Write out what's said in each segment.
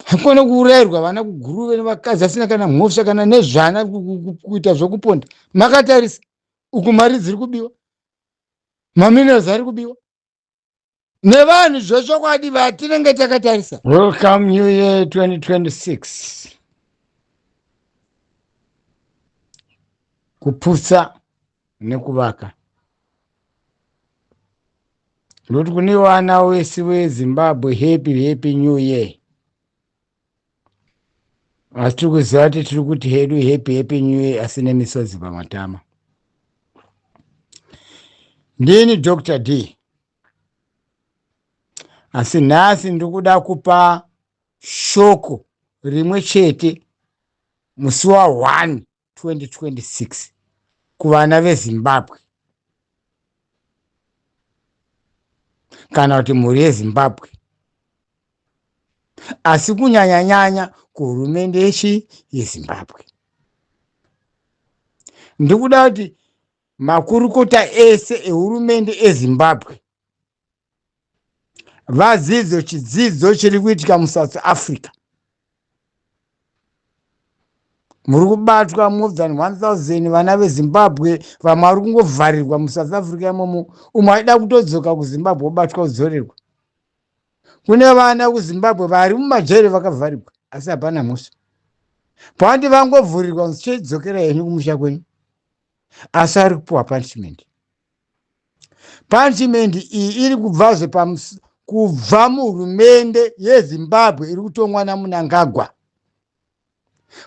hakuna kuurayirwa vana kuguruve nevakadzi asina kana mhosva kana nezvana kuita zvokuponda. Makatarisa uku mari dziri kubiwa, maminerals ari kubiwa nevanhu zvechokwadi vatinenge takatarisa. Welcome New Year 2026. Kuputsa nekuvaka. Ndokuti kune vana wese weZimbabwe, happy New Year. Asi tiri kuziva kuti tiri kuti hedu happy New Year asine misodzi pamatama. Ndini Dr. D. Asi nhasi ndikuda kupa shoko rimwe chete musi wa1 2026 kuvana veZimbabwe kana kuti mhuri yeZimbabwe, asi kunyanya-nyanya kuhurumende yeZimbabwe. Ndikuda kuti makurukota ese ehurumende eZimbabwe vadzidze chidzidzo chiri kuitika muSouth Africa. Muri kubatwa more than 1000 vana veZimbabwe, vamwe vari kungovharirwa muSouth Africa imomo, umwe aida kutodzoka kuZimbabwe obatwa kuzorerwa. Kune vana kuZimbabwe vari mumajere vakavharirwa asi hapana mhosva. Pavati vangovhurirwa muchidzokera henyu kumusha kwenyu, asi ari kupiwa punishment. Punishment iyi iri kubvazve kubva muhurumende yeZimbabwe iri kutongwa naMnangagwa.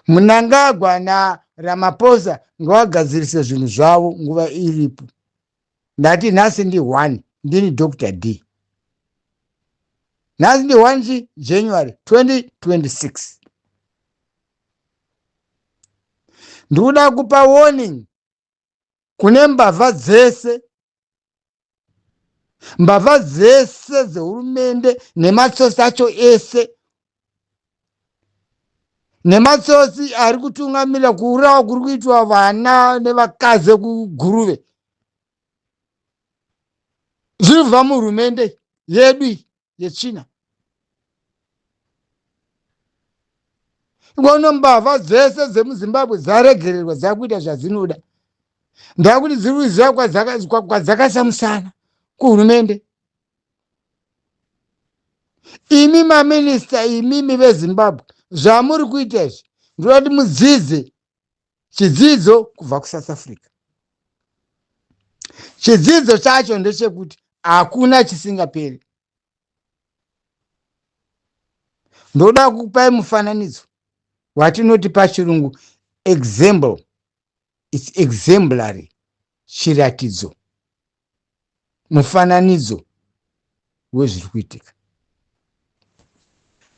Mnangagwa naRamaphosa ngavagadzirise zvinhu zvavo nguva iripo. Ndati nhasi ndi1, ndini Dr. D. Nhasi ndi1 January 2026. Ndikuda kupa warning kune mbavha dzese dzehurumende nematsotsi acho ese, nematsotsi ari kutungamira kuurawa kuri kuitwa vana nevakadzi kuguruve. Zvinobva muhurumende yedu yechina. Ngono mbavha dzese dzemuZimbabwe dzaregererwa, dzakuita zvadzinoda. Ndakuti dziri kuziva kwadzakasamusana kuhurumende. Imi maminista, imimi veZimbabwe, zvamuri kuita izvi ndoda kuti mudzidze chidzidzo kubva kuSouth Africa. Chidzidzo chacho ndechekuti hakuna chisingaperi. Ndoda kupai mufananidzo watinoti pachirungu example. It's exemplary. Chiratidzo, mufananidzo wezviri kuitika.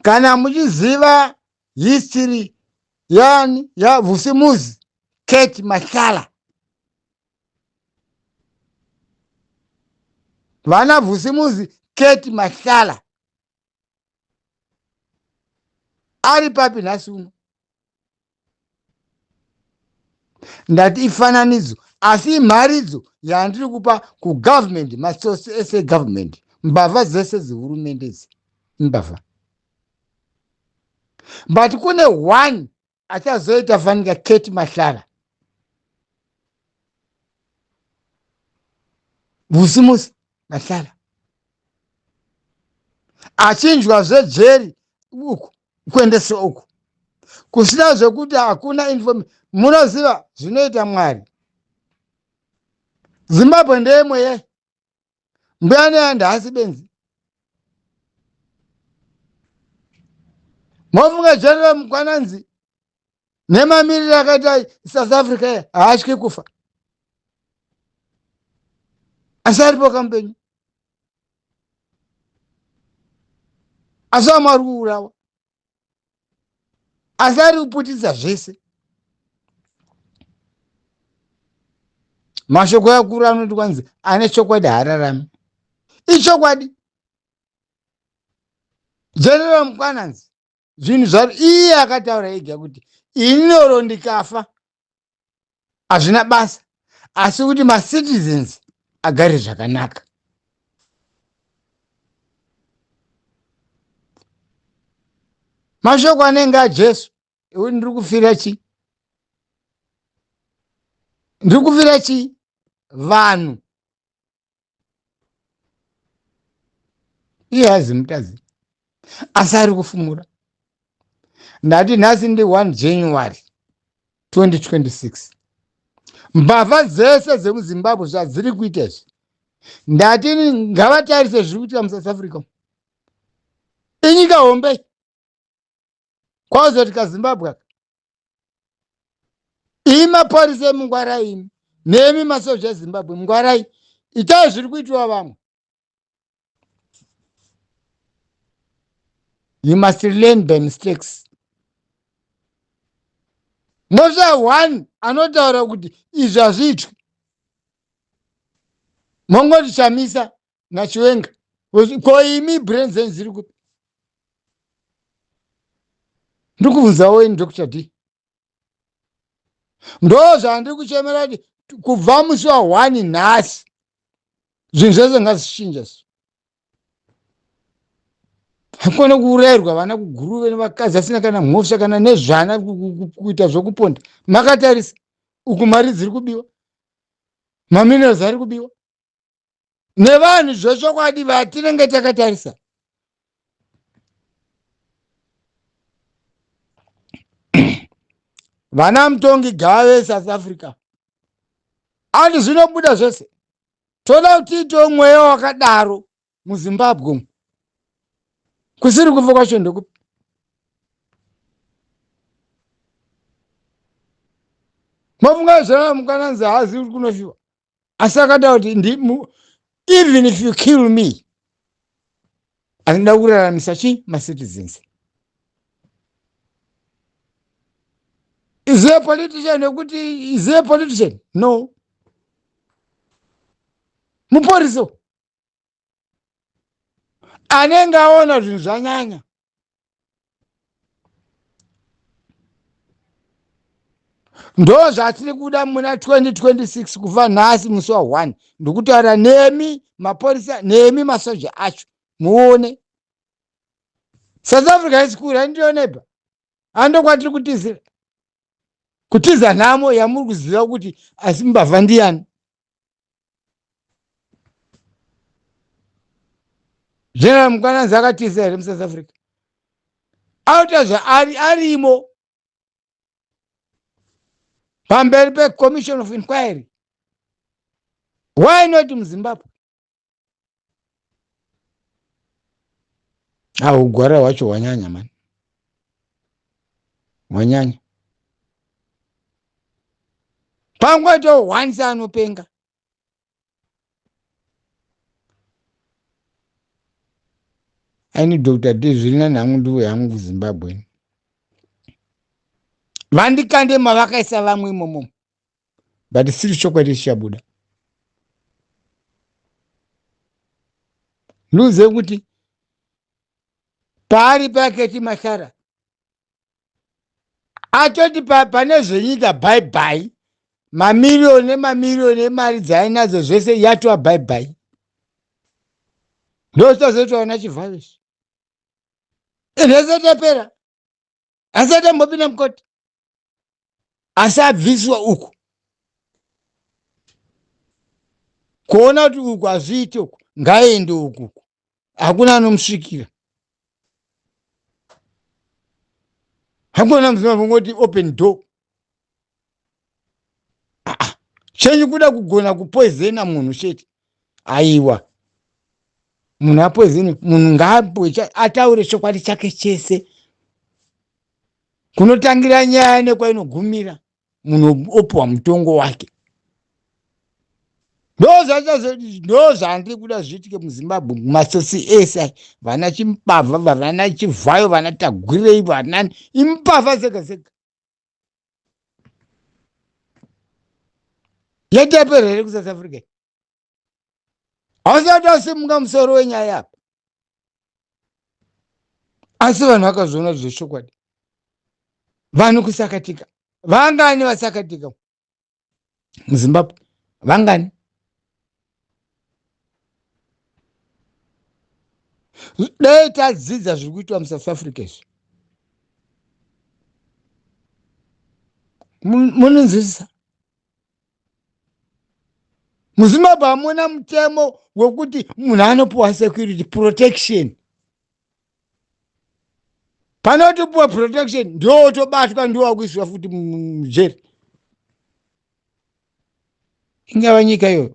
Kana muchiziva history yaVusimuzi Kate Mahlala, vana Vusimuzi Kate Mahlala ari papi nhasi uno? Ndati ifananidzo, asi imharidzo yandiri kupa kugovernment, masosi ese government, mbavha dzese dzehurumende idzi imbavha. But kune one achazoita fanika Kate Mahlala, Vusimuzi Mahlala, achinjwa zvejeri uku kuendesa uku, kusina zvekuti hakuna information. Munoziva zvinoita Mwari. Zimbabwe ndeyemwe ye mbuyane yandahasi benzi. Mofunga General Mkwananzi nemamiriri akaita South Africa ye haatyi kufa, asi aripo kampenyu, asi vamwe vari kuurawa, asi ari kuputisa zvese. Mashoko akuru anoti kwanzi ane chokwadi haararami. Ichokwadi. General Mkwananzi zvinhu zvari iye akataura ega kuti inoro ndikafa hazvina basa, asi kuti macitizens agare zvakanaka. mashoko anenge ajesu. Iwe ndiri kufira chi? Ndiri kufira chi? Vanhu. Iye hazi mutadzi asi ari kufumura. Ndati nhasi ndi 1 January 2026. Mbavha dzese dzemuZimbabwe zvadziri kuita izvi, ndati ngavatarise zviri kuitika muSouth Africa. Inyika hombe kwazoti kaZimbabwe aka. Imi mapurisa emungwarai, imi nemi masoja eZimbabwe mungwarai, itai zviri kuitwa vamwe. You must learn by mistakes. Mosha one anotaura kuti izvi hazviitwi. Mongoti Chamisa naChiwenga. Ko imi brain dzenyu dziri kupi? Ndiri kubvunzawo ini Dr. D. Ndo zvandiri kuchemera kuti kubva musi wa1 nhasi zvinhu zvese ngazvichinja. Hakuna kuurayirwa vana kuguruve nevakadzi asina kana mhosva kana nezvana kuita zvokuponda. Makatarisa uku mari dziri kubiwa, maminerals ari kubiwa nevanhu zvechokwadi vatinenge takatarisa. Vana mutongi gave South Africa andi zvinobuda zvese. Toda kuti tiitewo mweya wakadaro muZimbabwe. Kusiri kufa kwacho ndekupi? Mafunga zvana mukananzi hazi uri kunofiwa. Asi akada kuti even if you kill me, andida kuraramisa chi macitizens. Is he a politician? Is he a politician? No. Muporiso anenge aona zvinhu zvanyanya. Ndo zvatiri kuda muna 2026 kuva nhasi musi wa1 ndokutaura nemi maporisa nemi masoja acho muone. South Africa is cool, andioneba andokwatiri kutizira kutiza nhamo yamuri kuziva kuti asi mbavha ndiani. General Mukwananzi akatiza here muSouth Africa. Auta arimo pamberi pe-commission of inquiry. Why not muZimbabwe? Ugwara hwacho hwanyanya mani, hwanyanya. Pangwato wansi anopenga. Aini Dr. D zvirina nhangu ndiwe yangu kuZimbabwe. Vandikande mavakaisa vamwe imomo. But siri chokwadi chichabuda. Luze kuti pari paketi Mashara atoti pane zvenyika bye bye, mamiliyoni emari dzainadzo zvese yatova bye bye. Ndotozotoona chivhaviso. Ndezotapera. Asati ambopinda mukoti. Asi abviswa uku. Kuona kuti uku hazviiti uku, ngaende uku. Hakuna anomusvikira. Hakuna mzima ngoti open door. Chenyu kuda kugona kupoizena munhu chete. Aiwa. Munhu apoizeni, munhu ngaabwe ataure chokwadi chake chese. Kunotangira nyaya nekwainogumira munhu opuwa mutongo wake. Ndo zvandiri kuda zviitike muZimbabwe, masosi ese, vana chimbavha, vana chivhayo, vana tagwirei, vanani impavha zega zega. Yatapera here kuSouth Africa. Hausati wasimuka musoro wenyaya apa. Asi vanhu vakazviona zvechokwadi. Vanhu kusakatika. Vangani vasakatika muZimbabwe? Vangani? Dai tadzidza zviri kuitwa muSouth Africa izvi. munonzwisisa. MuZimbabwe hamuna mutemo wekuti munhu anopuwa security protection. Panotopuwa protection ndio tobatwa ndio wakuiswa futi mujeri. Ingava nyika iyo.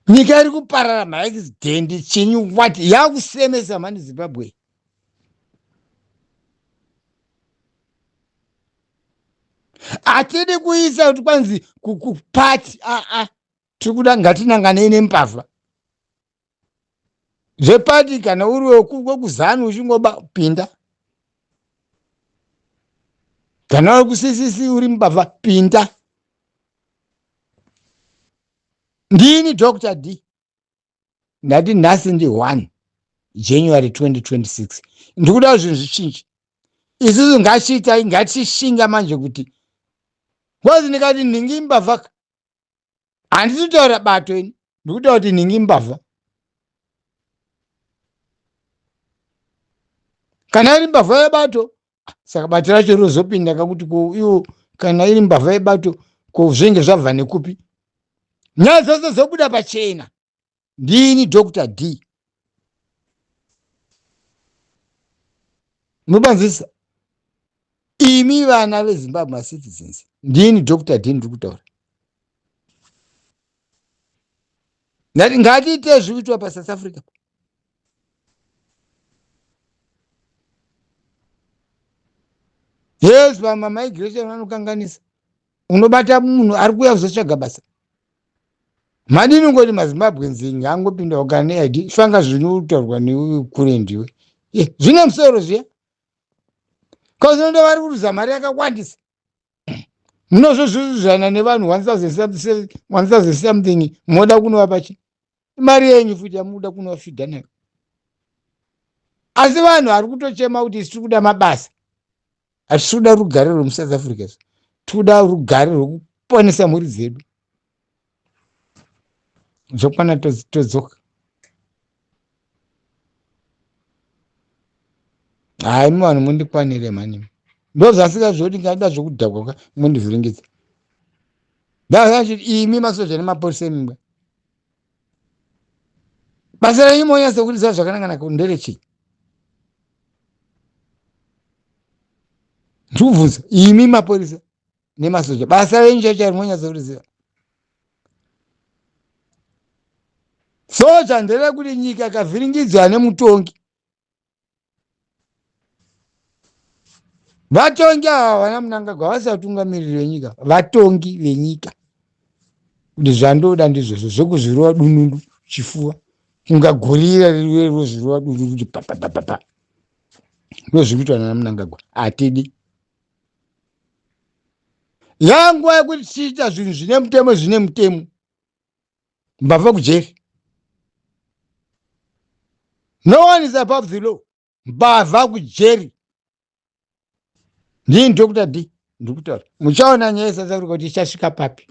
Nyika iri kuparara maaccident chinyi wati yakusemesa mani Zimbabwe. Atidi kuisa kuti kwanzi kupati tiri kuda ngatinanganei nembavha. Zvepati kana uri wekuzanu uchingoba pinda. Kana uri kuCCC uri mbavha pinda. Ndini Dr. D. Ndati nhasi ndi 1 January 2026. Ndikuda zvinhu zvichinji. Isusu ngatishinga manje kuti kwazi ndikati ningi mbavha. Handisi kutaura bato ini. Ndikutaura kuti ningi mbavha. Kana iri mbavha yebato saka bato racho rozopinda kakuti iwo kana iri mbavha yebato ko zvinge zvabva nekupi. Nyaya dzose dzobuda pachena. Ndini Dr. D. Mubanzisa. Imi vana veZimbabwe citizens. Ndini Dr. D ndiri kutaura. Ngatiite zvikuitwa paSouth Africa. Yes, migration vanokanganisa. Unobata munhu ari kuuya kuzotsvaga basa. Madini ngoti maZimbabwe nzingi angopinda kugara neID fanga zvinotaurwa nekure ndiwe. Zvine musoro zviya. Kozonda vari kuruza mari yakawandisa. Munozozvuzvana nevanhu 1000 something moda kunovapa chi. Mari yenyu futi yamuda kunovafidha nayo. Asi vanhu vari kutochema kuti tiri kuda mabasa. Hatisi kuda rugare rwemuSouth Africa. Tikuda rugare rwekuponesa mhuri dzedu. Zvokwana todzoka. Hai vanhu mundikwanire mani. Ndozasika zvoti ngada zvokudhakwa mundivhiringidza. Ndazviti imi masoja nemapolisa emimba. Basa renyu monyasa kuridza zvakanangana kunderechi. Ndikubvunza imi mapolisa nemasoja basa renyu chacho monyasa kuridza. Soja ndere nyika ikavhiringidzwa nemutongi. Vatongi ava vana Mnangagwa vasatungamiriri venyika. Vatongi venyika. Kuti zvandoda ndizvozvo zvokuzvirova dunundu chifuva. Ungagurira rozvirova dunundu kuti papapapapa. Ndozvikuitwa nana Mnangagwa. Atidi. Yanguva yekuti tiita zvinhu zvine mutemo. Mbavha kujeri. No one is above the law. Mbavha kujeri. Ndini Dr. D. Ndikutaura. Muchaona nyaya yeSouth Africa kuti ichasvika papi.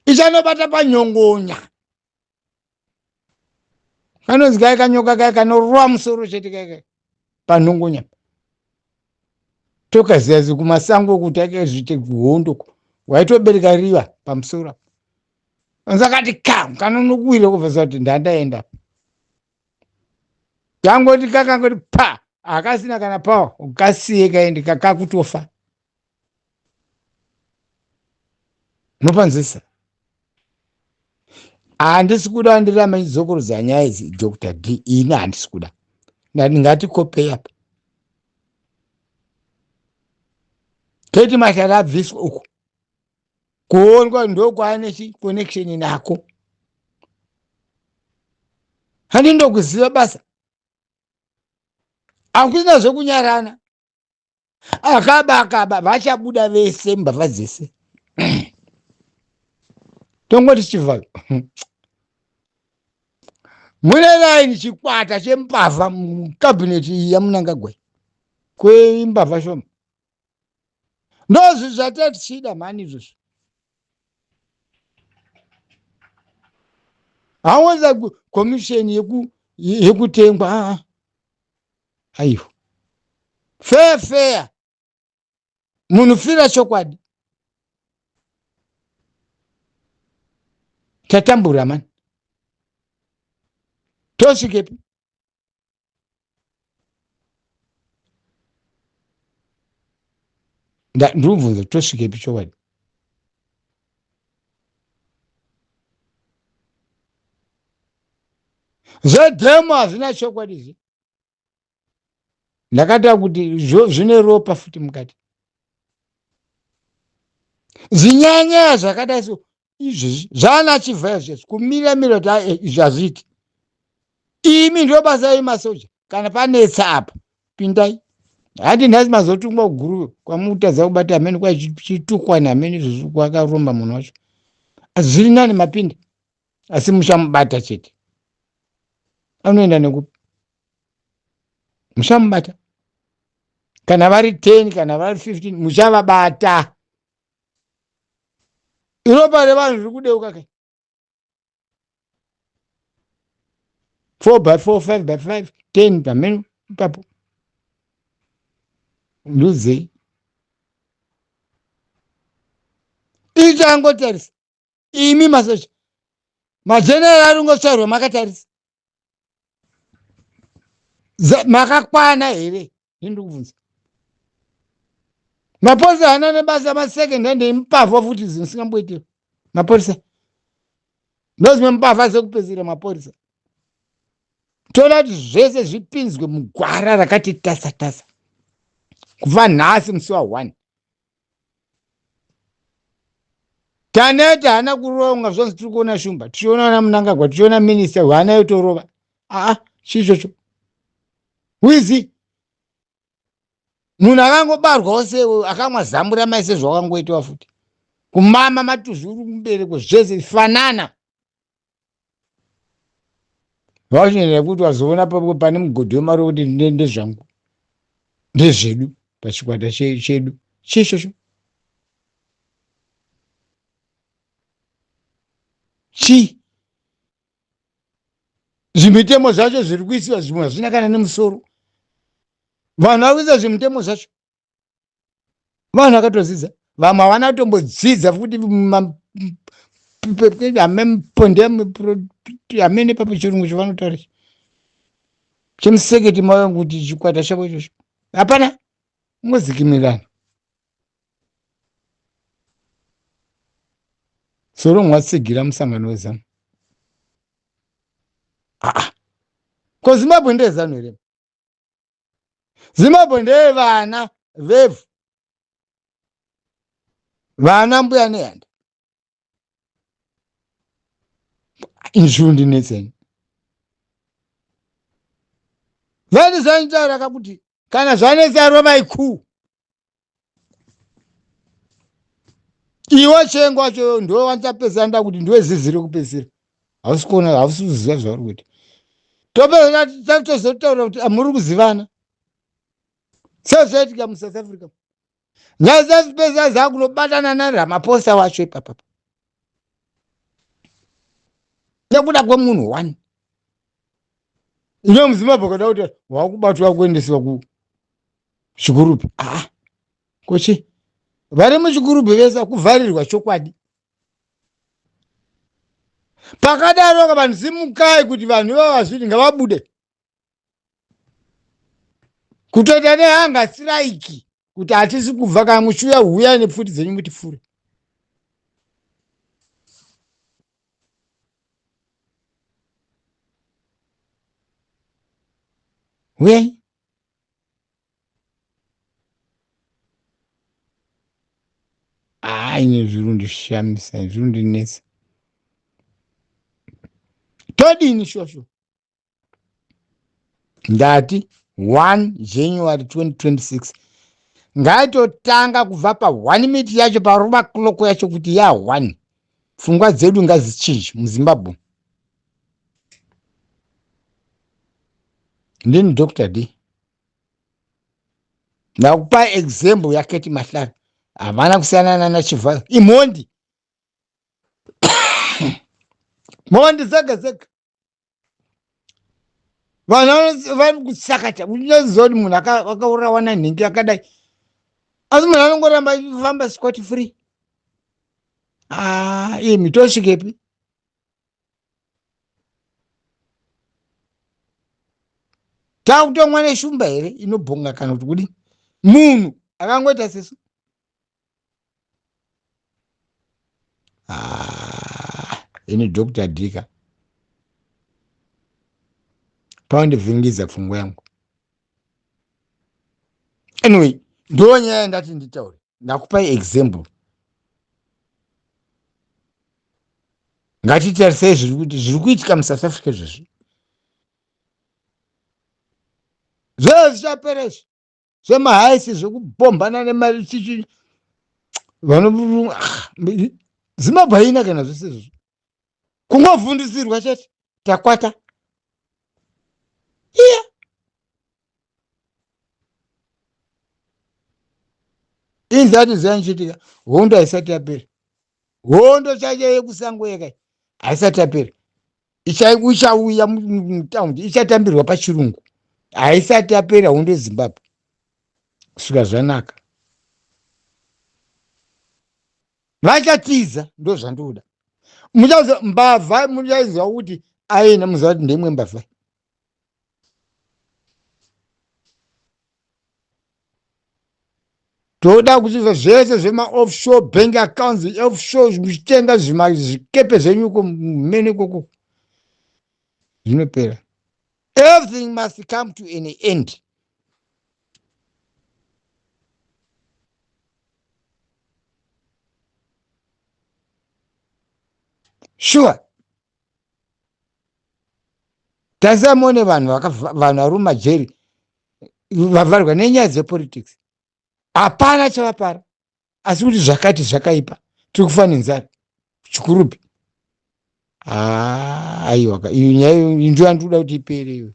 Ichanobata panyongonya. Kanonzi kaya kanyoka kaya kanorova musoro chete kaya panhongonya. Tokaziyazi kumasango kuti akazvite kuhondo waitobereka riva pamusoro. Nzakati kanonokuwira kubva kuti ndandaenda. Yangoti kakangoti pa akasina kana pawa ukasiye kaende kakakutofa. Mupanzisa. Handisi kuda ndirama idzokorodza nyaya idzi Dr. D. Ini handisi kuda. Ngatikopei apa. Keti Mashara abviswa uku. Kuonwa ndokwane connection nako. Handindokuziva basa. Hakusina zvokunyarana. Akaba vachabuda vese mbavha dzese. Tongoti chivharo. Mune raini chikwata chembavha mukabineti yaMnangagwa. Kwembavha shoma. Ndozvi zvatati chida mani izvozvo. Hawanza commission yekutengwa. Aiyo. Fair. munofira chokwadi tatambura mani tosvikepi ndikubvunza tosvikepi chokwadi zvedhemo hazvina chokwadi izvi ndakataura kuti zvine ropa futi mukati zvinyanya zvakadai so izvezvi zvana chivhaya zvese kumira mira kuti izvi hazviiti imi ndo basa remasoja kana panetsa apa pindai handi nhasi mazotungwa kuguruve kwamutadza kubata amene kwachitukwa neamene izvozvo kwakaromba munhu wacho zviri nani mapinda asi mushamubata chete anoenda nekupi mushamubata kana vari 10 kana vari 15 muchavabata ropa revanhu riri kudeuka kai 4x4 5x5 10 pamene ipapo nduzei ichangotarisa imi masocha majenerali aringotsvairwa makatarisa makakwana here ndikubvunza maporisa hana nebasa masekend hande imupavha futi zvisingamboitira maporisa ndozvimwe mupavha sekupedzira maporisa toda kuti zvese zvipinzwe mugwara rakati tasa kubva nhasi musi wa1 taneti hana kuronga zvonzi tiri kuona shumba tichiona ana munangagwa tichiona minista hwana yotorova chichocho wizi munhu akangobarwawo sewe akamwa zambura maise zvakangoitwa futi kumama matuzuru mubereko zvese ifanana vachinenda kuti wazoona papo pane mugodhi wemari kuti ndezvangu ndezvedu pachikwata chedu chichocho zvimitemo zvacho zviri kuisiwa zvimwe hazvina kana nemusoro vanhu vakuisa zvimitemo zvacho vanhu vakatodzidza vamwe havana kutombodzidza futi amene papo chirungu chavanotaura chemuseketi mavo kuti chikwata chavo ichocho hapana ngozikimirana soro mwatsigira musangano wezamu ko zimbabwe ndezanu here zimbabwe ndevana vevhu vana mbuya nehanda inzvundinetseni vani zvanitaura kakuti kana zvanetsa roma ikuu iwe chengo wacho ndo wanchapesana kuti ndiwe zizi rekupesira hausi kuona hausi kuziva zvauri kuti topesana tozotaura kuti amuri kuzivana sezvaitika muSouth Africa nyaya dzazipesa dzakunobatana naRamaphosa wacho ipapapo nekuda kwemunhu 1 ino muZimbabwe kada kuti wakubatwa kuendesiwa kuchikurupi kochi vari muchikurupi vese kuvharirwa chokwadi pakadaro vanhu simukai kuti vanhu vavazviti ngavabude kutoita nehanga siraiki kuti hatisi kubva kana muchiuya huya nepfuti dzenyu mutifure huyai ine zvirundishamisa zvirundinesa todini shosho ndati 1 January 2026 ngaitotanga kubva pa1 minute yacho paroma clock yacho kuti ya1 pfungwa dzedu ngazichinje muZimbabwe ndini Dr. D ndakupa example yaketi Mahlara havana kusiyanana nachivharo imhondi mhondi dzega vanhu vari kusakata unoziva kuti munhu akaurawa nanhingi akadai asi munhu anongoramba famba scot free. Imi tosvikepi? Takutomwa neshumba here inobhonga kana kuti kudi munhu akangoita sesu. Ini Dr. Dika paundivhingidza pfungwa yangu. Anyway, ndo nyaya ndati nditaure. Ndakupai example. Ngatitarisei zviri kuitika muSouth Africa zvizvi. Zvese zvichapera izvi. Zvemahaisi zvekubombana nemari chichi. Zimbabwe haina kana zvese izvi. Kungovhundisirwa chete. Takwata. Iya. Inzati zanchitika. Hondo haisati yapera. Hondo chacho yekusango yeka haisati yapera. Ichauya mutaundi ichatambirwa pachirungu. Haisati yapera hondo yeZimbabwe. Kusvika zvanaka. Vachatiza ndo zvandoda. Muchauza mbavha muchaiziva kuti aina muziva kuti ndemwe mbavha. Toda kuti zvese zvema offshore bank accounts, offshore zvichitenga zvikepe zvenyuko mene koko. Zvinopera. Everything must come to an end. Sure. Tasamone vanhu vari mumajeri vavharwa nenyaya dzepolitics. Hapana chavapara. Asi kuti zvakati zvakaipa. Tiri kufa nenzara. Chikurupi. Aiwa. Iyo nyaya ndio yandoda kuti ipere iyo.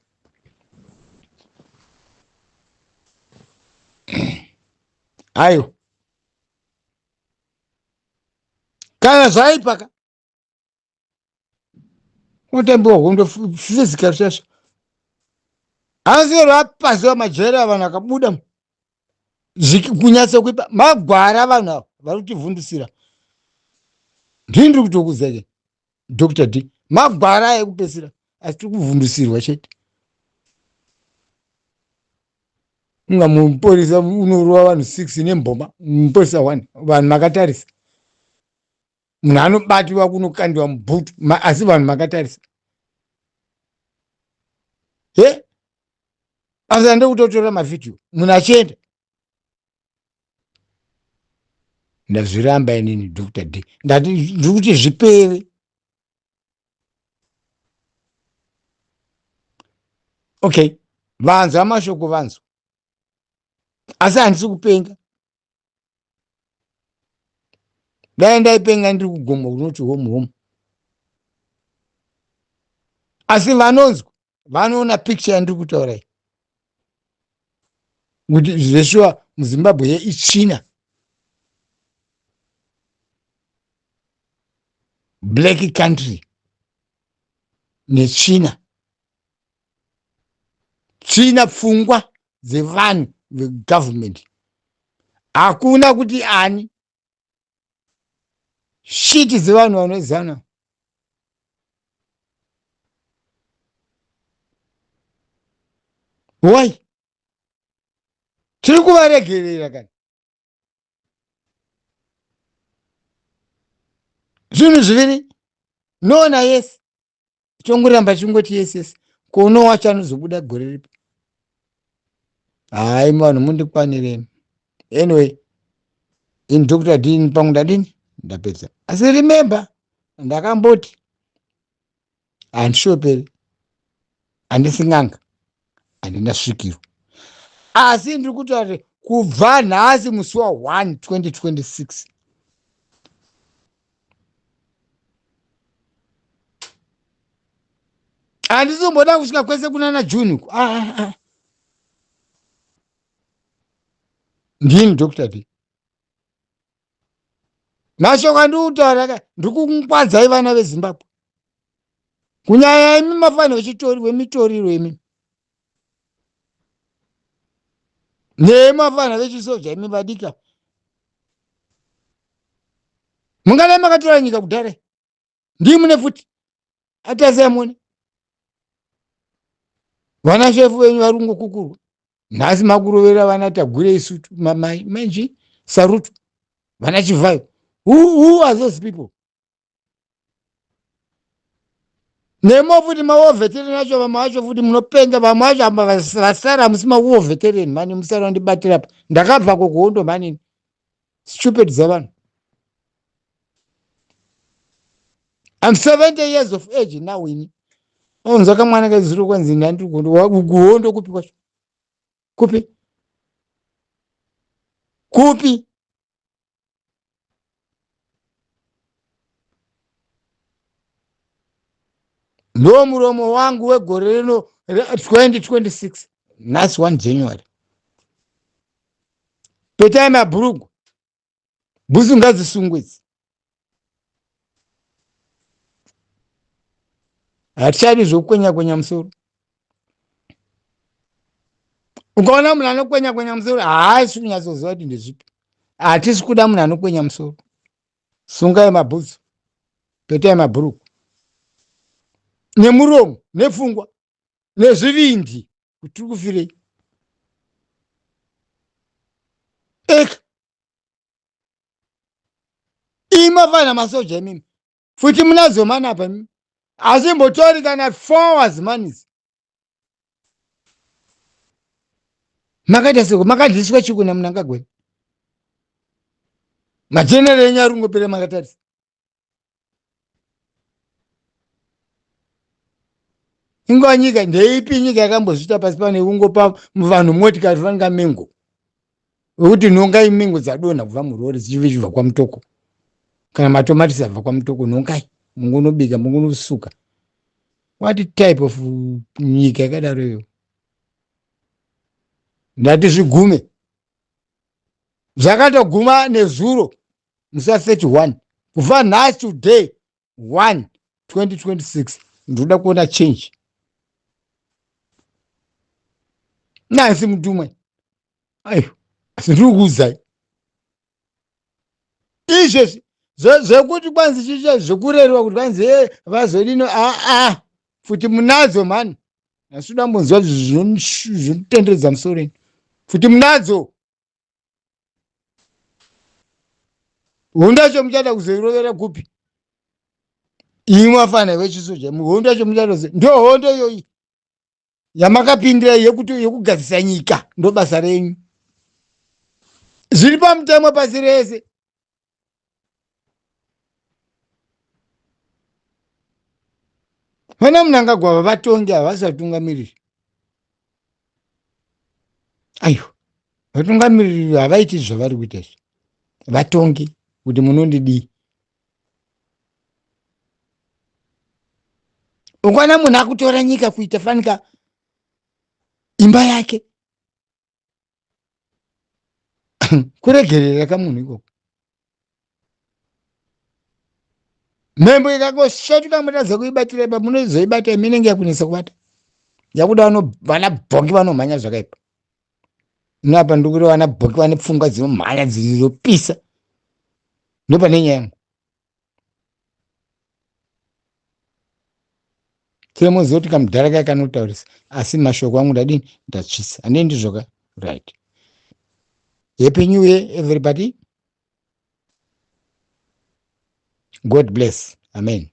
Aiwa. Kana zvaipaka. Unotambiwa hondo physical chasho. Asi rapaziwa majeri avanhu akabuda kunyatsa kuipa magwara vanhu ava vari kutivhundisira. Ndiri kutokuzake Dr. D. Magwara ekupesira asi tiri kuvhundisirwa chete. Unga mupolisa unorova vanhu 6 nemboma, mupolisa 1 vanhu makatarisa. Munhu anobatiwa kunokandiwa mubhutu asi vanhu makatarisa. Asi ande kutotora mavhidhiyo munhu achienda. Ndazviramba inini Dr. D. Ndati ndiri kuti zvipere. Okay, vanzwa mashoko vanzwa. Asi handisi kupenga. Dai ndaipenga ndiri kugoma kunoti homu. Asi vanonzwa vanoona picture yandiri kutaura iyi. Kuti zveshuwa muZimbabwe ichina. Black country. Nechina. China pfungwa dzevanhu vegovernment. Hakuna kuti ani. Shiti dzevanhu vanozana. Why? Tiri kuvaregerera kani. Zvinhu zviviri. No na yes. Chongoramba chingoti yes. Kuonowa chanozobuda gore ripi. Hai vanhu mundikwanireni. Anyway, in Dr. D pangu ndadini ndapedza. Asi remember ndakamboti handishoperi. Handisinganga. Handina svikiro. Asi ndiri kutaura kubva nhasi musi wa1 2026. Handizomboda kusvika kwese kunana June. Ndini Dr. D. Mashoko andiutaura ndiri kungwadzai vana veZimbabwe. Kunyanya imi mafano wemitoriro imi. Nemafana vechisoja imi vadika Mungale makatora nyika kudhara ndimune futi atazamone vana shefu venyu vari kungokukurwa nhasi makurovera vana Tagure Isutu mamai manji Sarutu vana Chivhayo. Who are those people? Nemo futi maovetereni acho vamwe vacho futi munopenga vamwe vacho amba vasara musima uovetereni mani musara ndibatira pa ndakabva kokuhondo manini stupid dzavanhu. I'm 70 years of age now ini. Onza kamwana kazuru kwanzi ndandiri kuhondo kupi kwacho? Kupi? Ndo muromo wangu wegore rino 2026 nhasi 1 January. Petai mabhurugu bhusu ngadzisungwidzi. Hatichadi zvokukwenya musoro. Ukaona munhu anokwenya musoro haasi kunyatsoziva kuti ndezvipi. Hatisi kuda munhu anokwenya musoro. Sungai mabhutsu, petai mabhurugu, nemuromo, nepfungwa, nezvivindi kuti tiri kufirei. Eka imafana masoja imimi futi munazomana apa mimi azimbotori kana 4 hours manizi makaita seko makadhiswa chikuna munangagweni majenera enyu ari kungopera makatarisa. Ingova nyika ndeipi nyika yakambozvita pasi pano yekungopa vanhu motikari vanga mengo wekuti nhongai mengo dzadonha kubva murori dzichibva kwamutoko kana matomatisi abva kwamutoko nhongai mungu unobika mungu unosuka. What type of nyika yakadaro iyo? Ndati zvigume zvakatoguma nezuro musa 31 kubva nhasi today 1 2026 ndoda kuona change. Nasi mutumwe ayo sindiri kuuzai izvezvi zvekuti kwanzi chicha zvekurerwa kuti kwanzi vazodino futi munadzo mani asi udambonzwa zvinotenderedza musoreni futi munadzo. Hondo yacho muchada kuzoirovera kupi? Imwe afana vechisoja muhondo yacho muchada ndo hondo iyoyi yamakapindira yekugadzisa nyika ndo basa renyu. Zviri pamutemo pasi rese. Vana munangagwava vatongi havasi vatungamiriri. Ayo vatungamiriri havaiti zvavari kuita izvi vatongi kuti munondidii. Ukwana munhu akutora nyika kuita fanika imba yake kuregerera kamunhu ikoko. Mhembo ikangosvetuka mutadza kuibatira ipa munozoibata iminenge yakunesa kubata yakuda vana bhoki vanomhanya zvakaipa. Napa ndikuri vana bhoki vane pfungwa dzinomhanya dzizopisa ndopane nyaya yangu. Tinoziva kuti kamudhara kai kanotaurisa asi mashoko angu ndadini ndatsvisa handiendi zvoka right. Happy New Year everybody. God bless. Amen.